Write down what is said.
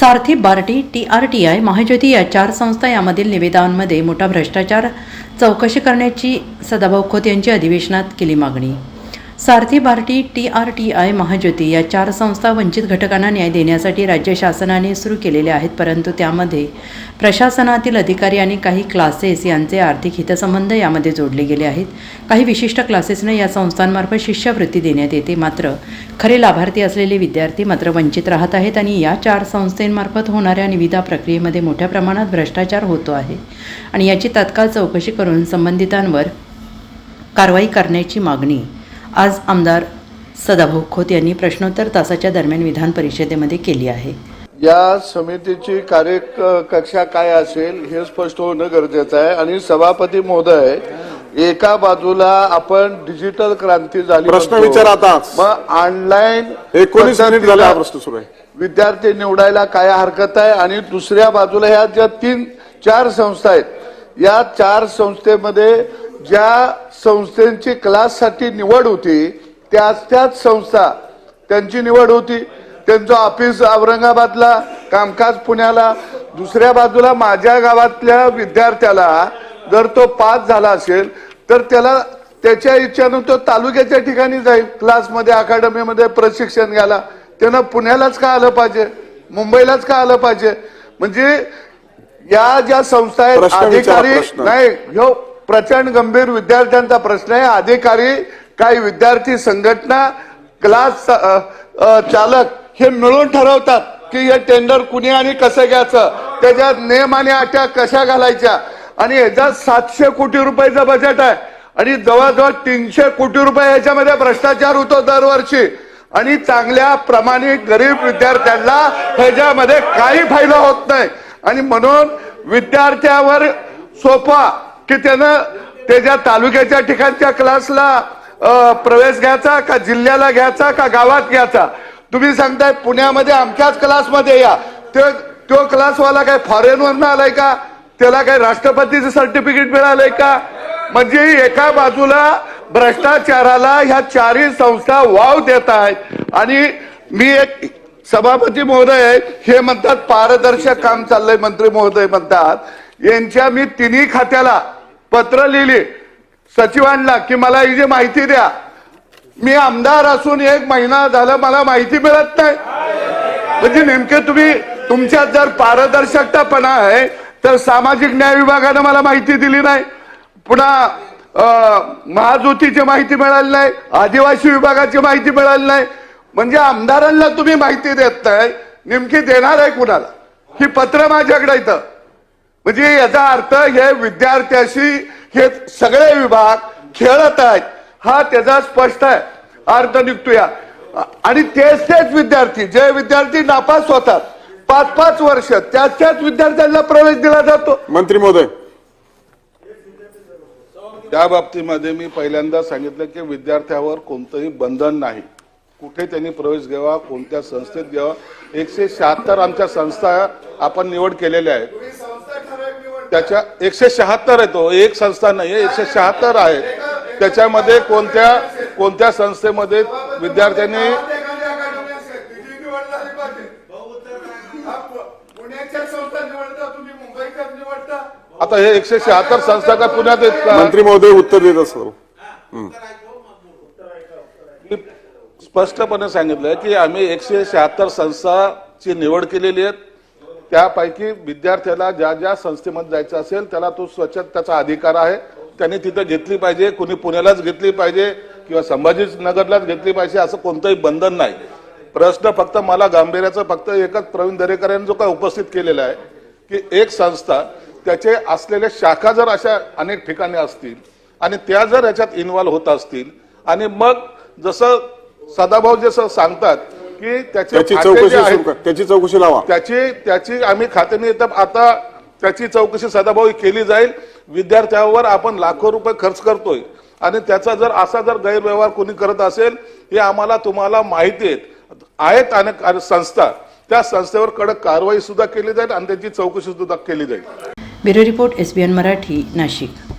सारथी, BARTI, TRTI, Mahajyoti या 4 संस्था यामधील निविदांमध्ये मोठा भ्रष्टाचार चौकशी करण्याची सदाभाऊ खोत यांची अधिवेशनात केली मागणी। सारथी, बार्टी, TRTI, महाज्योती या 4 संस्था वंचित घटकांना न्याय देण्यासाठी राज्य शासनाने सुरू केलेल्या आहेत, परंतु त्यामध्ये प्रशासनातील अधिकारी आणि काही क्लासेस यांचे आर्थिक हितसंबंध यामध्ये जोडले गेले आहेत। काही विशिष्ट क्लासेसने या संस्थांमार्फत शिष्यवृत्ती देण्यात येते, मात्र खरे लाभार्थी असलेले विद्यार्थी मात्र वंचित राहत आहेत आणि या 4 संस्थांमार्फत होणाऱ्या निविदा प्रक्रियेमध्ये मोठ्या प्रमाणात भ्रष्टाचार होतो आहे आणि याची तात्काळ चौकशी करून संबंधितांवर कारवाई करण्याची मागणी आज आमदार सदाभाऊ खोत यांनी प्रश्नोत्तर तासाच्या दरम्यान विधान परिषदेमध्ये केली आहे। या समितीची कार्यकक्षा काय असेल हे स्पष्ट होणं गरजेचं आहे आणि सभापती महोदय, एका बाजूला आपण डिजिटल क्रांती झाली, प्रश्न विचारता मग ऑनलाईन 19 मिनिट झाले हा प्रश्न सुरू आहे, विद्यार्थी निवडायला काय हरकत आहे, आणि दुसऱ्या बाजूला ह्या ज्या 3-4 संस्था आहेत या 4 संस्थेमध्ये ज्या संस्थेची क्लाससाठी निवड होती त्याच संस्था त्यांची निवड होती, त्यांचं ऑफिस औरंगाबादला, कामकाज पुण्याला, दुसऱ्या बाजूला माझ्या गावातल्या विद्यार्थ्याला जर तो पास झाला असेल तर त्याला त्याच्या इच्छेनं तो तालुक्याच्या ठिकाणी जाईल क्लासमध्ये, अकॅडमीमध्ये प्रशिक्षण घ्यायला, त्यानं पुण्यालाच का आलं पाहिजे, मुंबईलाच का आलं पाहिजे? म्हणजे या ज्या संस्था आहेत अधिकारी नाही, ह्यो प्रचंड गंभीर विद्यार्थ्यांचा प्रश्न आहे। अधिकारी, काही विद्यार्थी संघटना, क्लास चालक हे मिळून ठरवतात की हे टेंडर कुणी आणि कसं घ्यायचं, त्याच्यात नियम आणि अट्या कशा घालायच्या, आणि ह्याच्यात 700 कोटी रुपयाचं बजेट आहे आणि जवळजवळ 300 कोटी रुपये ह्याच्यामध्ये भ्रष्टाचार होतो दरवर्षी, आणि चांगल्या प्रामाणिक गरीब विद्यार्थ्यांना ह्याच्यामध्ये काही फायदा होत नाही। आणि म्हणून विद्यार्थ्यावर सोपा की त्यानं त्याच्या तालुक्याच्या ठिकाणच्या क्लासला प्रवेश घ्यायचा का जिल्ह्याला घ्यायचा का गावात घ्यायचा? तुम्ही सांगताय पुण्यामध्ये आमच्याच क्लासमध्ये या, तो क्लासवाला काय फॉरेनवरनं आलाय का, त्याला काय राष्ट्रपतीचं सर्टिफिकेट मिळालंय का? म्हणजे एका बाजूला भ्रष्टाचाराला ह्या 4ही संस्था वाव देत आहेत आणि मी एक सभापती महोदय हे म्हणतात पारदर्शक काम चाललंय, मंत्री महोदय म्हणतात, यांच्या मी 3ही खात्याला पत्र लिहिली सचिवांना की मला ही जी माहिती द्या, मी आमदार असून 1 महिना झाला मला माहिती मिळत नाही। म्हणजे नेमके तुम्ही तुमच्यात जर पारदर्शकतापणा आहे तर सामाजिक न्याय विभागाने मला माहिती दिली नाही, पुन्हा महाज्योतीची माहिती मिळाली नाही, आदिवासी विभागाची माहिती मिळाली नाही, म्हणजे आमदारांना तुम्ही माहिती देत नाही, नेमकी देणार आहे कुणाला? ही पत्र माझ्याकडे येतं। म्हणजे याचा अर्थ हे विद्यार्थ्याशी हे सगळे विभाग खेळत आहेत, हा त्याचा स्पष्ट आहे अर्थ निघतो या। आणि तेच विद्यार्थी, जे विद्यार्थी नापास होतात 5-5 वर्ष, त्याच विद्यार्थ्यांना प्रवेश दिला जातो। मंत्री महोदय, त्या बाबतीमध्ये मी पहिल्यांदा सांगितलं की विद्यार्थ्यावर कोणतंही बंधन नाही, कुठे त्यांनी प्रवेश घ्यावा, कोणत्या संस्थेत घ्यावा। 176 आमच्या संस्था आपण निवड केलेल्या आहेत, त्याच्या 176 आहे, तो एक संस्था नाही, 176 आहेत। त्याच्यामध्ये कोणत्या संस्थेमध्ये विद्यार्थ्यांनी आता हे 176 संस्था का पुण्यात आहेत का? मंत्री महोदय उत्तर देत असतो। स्पष्टपणे सांगितलं की आम्ही 176 संस्थांची निवड केलेली आहे, त्यापैकी विद्यार्थ्याला ज्या संस्थेमध्ये जायचं असेल त्याला तो त्याचा अधिकार आहे, त्यांनी तिथे घेतली पाहिजे, कुणी पुण्यालाच घेतली पाहिजे किंवा संभाजीनगरलाच घेतली पाहिजे असं कोणतंही बंधन नाही। प्रश्न फक्त मला गांभीर्याचा फक्त एकच प्रवीण दरेकर यांनी जो काय उपस्थित केलेला आहे की एक संस्था त्याचे असलेल्या शाखा जर अशा अनेक ठिकाणी असतील आणि त्या जर याच्यात इन्व्हॉल्व होत असतील आणि मग जसं सदाभाऊ जसं सांगतात की त्याची चौकशी लावा, त्याची आम्ही खात्याने येतात, आता त्याची चौकशी सदाभाऊ केली जाईल। विद्यार्थ्यावर आपण लाखो रुपये खर्च करतोय आणि त्याचा जर असा गैरव्यवहार कोणी करत असेल हे आम्हाला तुम्हाला माहिती आहेत अनेक संस्था, त्या संस्थेवर कडक कारवाई सुद्धा केली जाईल आणि त्याची चौकशी सुद्धा केली जाईल। Bureau report, SBN Marathi, Nashik.